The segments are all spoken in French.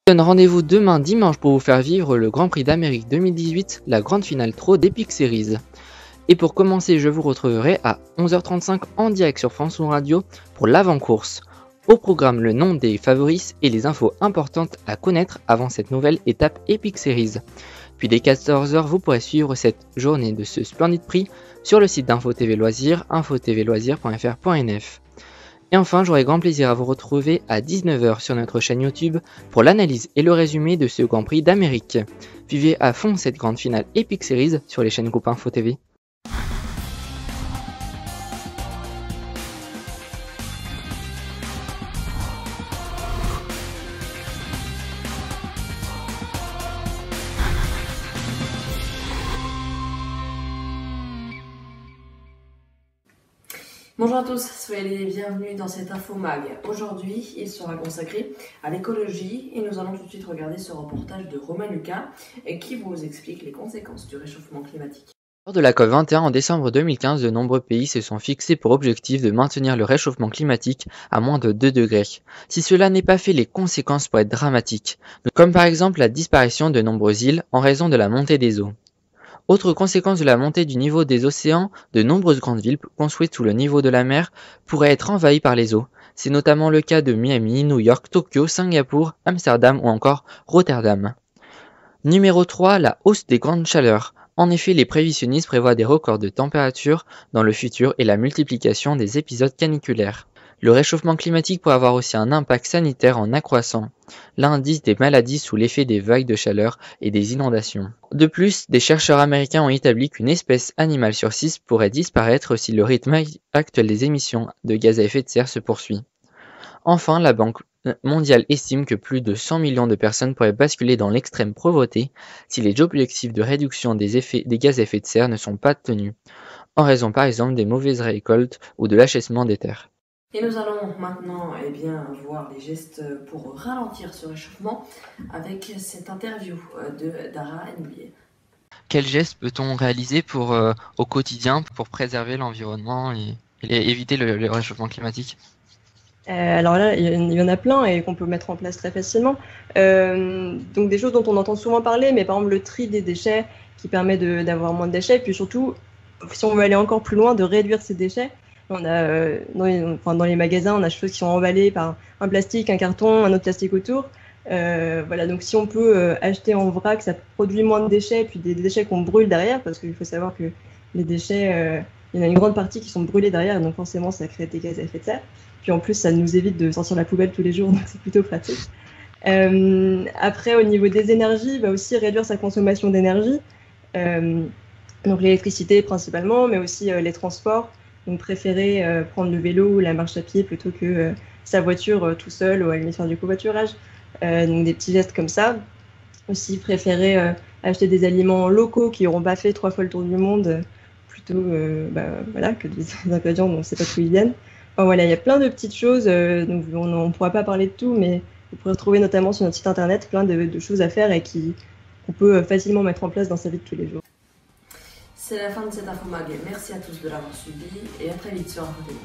Donne rendez-vous demain dimanche pour vous faire vivre le Grand Prix d'Amérique 2018, la grande finale Trop d'Epic Series. Et pour commencer, je vous retrouverai à 11h35 en direct sur France Radio pour l'avant-course. Au programme, le nom des favoris et les infos importantes à connaître avant cette nouvelle étape Epic Series. Puis dès 14h, vous pourrez suivre cette journée de ce splendide prix sur le site d'Info TV Loisirs, infotvloisirs.fr.nf. Et enfin, j'aurai grand plaisir à vous retrouver à 19h sur notre chaîne YouTube pour l'analyse et le résumé de ce Grand Prix d'Amérique. Vivez à fond cette grande finale Epic Series sur les chaînes Groupe Info TV. Bonjour à tous, soyez les bienvenus dans cette info mag. Aujourd'hui, il sera consacré à l'écologie et nous allons tout de suite regarder ce reportage de Romain Lucas qui vous explique les conséquences du réchauffement climatique. Lors de la COP21 en décembre 2015, de nombreux pays se sont fixés pour objectif de maintenir le réchauffement climatique à moins de 2 degrés. Si cela n'est pas fait, les conséquences pourraient être dramatiques, comme par exemple la disparition de nombreuses îles en raison de la montée des eaux. Autre conséquence de la montée du niveau des océans, de nombreuses grandes villes construites sous le niveau de la mer pourraient être envahies par les eaux. C'est notamment le cas de Miami, New York, Tokyo, Singapour, Amsterdam ou encore Rotterdam. Numéro 3, la hausse des grandes chaleurs. En effet, les prévisionnistes prévoient des records de température dans le futur et la multiplication des épisodes caniculaires. Le réchauffement climatique pourrait avoir aussi un impact sanitaire en accroissant l'indice des maladies sous l'effet des vagues de chaleur et des inondations. De plus, des chercheurs américains ont établi qu'une espèce animale sur 6 pourrait disparaître si le rythme actuel des émissions de gaz à effet de serre se poursuit. Enfin, la Banque mondiale estime que plus de 100 millions de personnes pourraient basculer dans l'extrême pauvreté si les objectifs de réduction des gaz à effet de serre ne sont pas tenus, en raison par exemple des mauvaises récoltes ou de l'achèvement des terres. Et nous allons maintenant voir les gestes pour ralentir ce réchauffement avec cette interview de Dara Noulier. Quels gestes peut-on réaliser au quotidien pour préserver l'environnement et éviter le réchauffement climatique ? Alors là, il y en a plein et qu'on peut mettre en place très facilement. Donc des choses dont on entend souvent parler, mais par exemple le tri des déchets qui permet d'avoir moins de déchets, puis surtout, si on veut aller encore plus loin, de réduire ces déchets. On a dans les magasins, on a des choses qui sont emballées par un plastique, un carton, un autre plastique autour. Voilà, donc si on peut acheter en vrac, ça produit moins de déchets, puis des déchets qu'on brûle derrière, parce qu'il faut savoir que les déchets, il y en a une grande partie qui sont brûlés derrière, donc forcément ça crée des gaz à effet de serre. Puis en plus, ça nous évite de sortir la poubelle tous les jours, donc c'est plutôt pratique. Après, au niveau des énergies, aussi réduire sa consommation d'énergie, donc l'électricité principalement, mais aussi les transports. Donc préférer prendre le vélo ou la marche à pied plutôt que sa voiture tout seul ou à la limite faire du covoiturage. Donc des petits gestes comme ça. Aussi préférer acheter des aliments locaux qui n'auront pas fait 3 fois le tour du monde plutôt que des ingrédients dont on ne sait pas d'où ils viennent. Enfin, voilà, il y a plein de petites choses, donc on ne pourra pas parler de tout, mais vous pourrez retrouver notamment sur notre site internet plein de choses à faire et qu'on peut facilement mettre en place dans sa vie de tous les jours. C'est la fin de cette info mag. Merci à tous de l'avoir suivi et à très vite sur Info TV.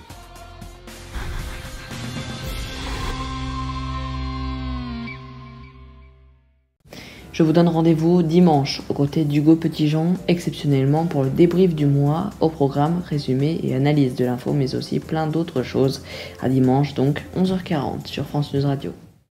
Je vous donne rendez-vous dimanche aux côtés d'Hugo Petitjean, exceptionnellement pour le débrief du mois, au programme, résumé et analyse de l'info, mais aussi plein d'autres choses. À dimanche donc, 11h40 sur France News Radio.